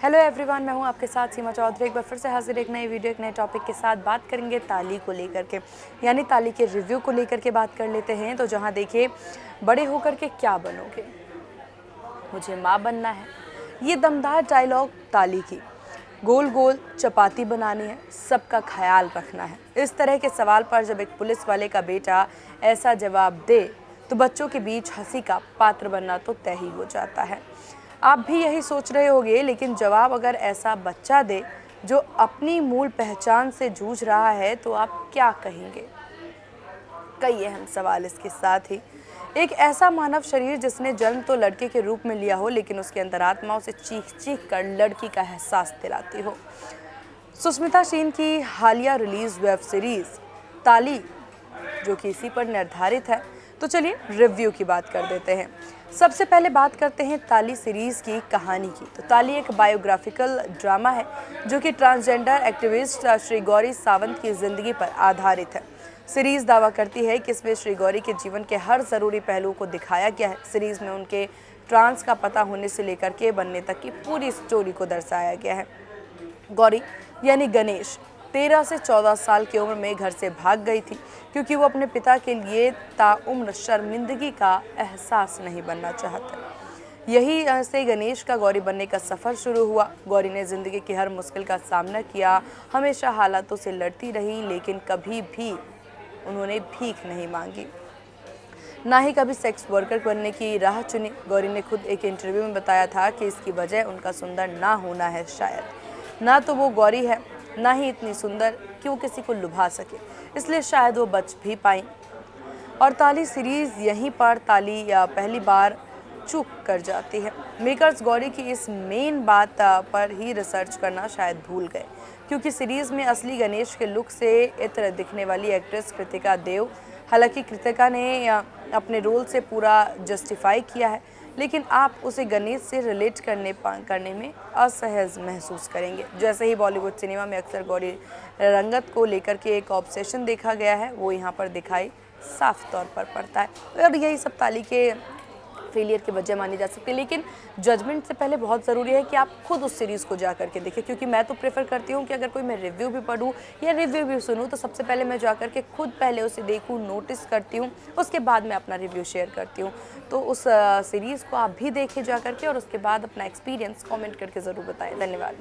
Hello everyone, मैं हूं आपके साथ सीमा चौधरी। एक बार फिर से हाजिर एक नई वीडियो, एक नए टॉपिक के साथ बात करेंगे ताली को लेकर के, यानी ताली के रिव्यू को लेकर के बात कर लेते हैं। तो जहां देखिए, बड़े होकर के क्या बनोगे, मुझे माँ बनना है, ये दमदार डायलॉग ताली की। गोल गोल चपाती बनानी है, सबका ख्याल रखना है, इस तरह के सवाल पर जब एक पुलिस वाले का बेटा ऐसा जवाब दे तो बच्चों के बीच हंसी का पात्र बनना तो तय ही हो जाता है। आप भी यही सोच रहे होंगे, लेकिन जवाब अगर ऐसा बच्चा दे जो अपनी मूल पहचान से जूझ रहा है तो आप क्या कहेंगे? कई अहम सवाल इसके साथ ही। एक ऐसा मानव शरीर जिसने जन्म तो लड़के के रूप में लिया हो, लेकिन उसके अंतरात्मा उसे चीख चीख कर लड़की का एहसास दिलाती हो। सुष्मिता सेन की हालिया रिलीज वेब सीरीज ताली, जो कि इसी पर निर्धारित है। तो चलिए रिव्यू की बात कर देते हैं। सबसे पहले बात करते हैं ताली सीरीज़ की कहानी की। तो ताली एक बायोग्राफिकल ड्रामा है जो कि ट्रांसजेंडर एक्टिविस्ट श्री गौरी सावंत की ज़िंदगी पर आधारित है। सीरीज़ दावा करती है कि इसमें श्री गौरी के जीवन के हर ज़रूरी पहलू को दिखाया गया है। सीरीज़ में उनके ट्रांस का पता होने से लेकर के बनने तक की पूरी स्टोरी को दर्शाया गया है। गौरी यानी गणेश 13 से 14 साल की उम्र में घर से भाग गई थी, क्योंकि वो अपने पिता के लिए ताउम्र शर्मिंदगी का एहसास नहीं बनना चाहते। यही से गणेश का गौरी बनने का सफ़र शुरू हुआ। गौरी ने ज़िंदगी की हर मुश्किल का सामना किया, हमेशा हालातों से लड़ती रही, लेकिन कभी भी उन्होंने भीख नहीं मांगी, ना ही कभी सेक्स वर्कर बनने की राह चुनी। गौरी ने खुद एक इंटरव्यू में बताया था कि इसकी वजह उनका सुंदर ना होना है। शायद ना तो वो गौरी है, ना ही इतनी सुंदर कि वो किसी को लुभा सके, इसलिए शायद वो बच भी पाई। और ताली सीरीज़ यहीं पर ताली या पहली बार चूक कर जाती है। मेकर्स गौरी की इस मेन बात पर ही रिसर्च करना शायद भूल गए, क्योंकि सीरीज़ में असली गणेश के लुक से इतर दिखने वाली एक्ट्रेस कृतिका देव, हालांकि कृतिका ने अपने रोल से पूरा जस्टिफाई किया है, लेकिन आप उसे गणेश से रिलेट करने में असहज महसूस करेंगे। जैसे ही बॉलीवुड सिनेमा में अक्सर गौरी रंगत को लेकर के एक ऑब्सेशन देखा गया है, वो यहाँ पर दिखाई साफ तौर पर पड़ता है। और यही सब ताली के फेलियर की वजह मानी जा सकती है, लेकिन जजमेंट से पहले बहुत ज़रूरी है कि आप खुद उस सीरीज़ को जा करके देखें। क्योंकि मैं तो प्रेफर करती हूँ कि अगर कोई मैं रिव्यू भी पढूँ या रिव्यू भी सुनूँ, तो सबसे पहले मैं जा करके खुद पहले उसे देखूँ, नोटिस करती हूँ, उसके बाद मैं अपना रिव्यू शेयर करती हूँ। तो उस सीरीज़ को आप भी देखें जा करके, और उसके बाद अपना एक्सपीरियंस कॉमेंट करके ज़रूर बताएँ। धन्यवाद।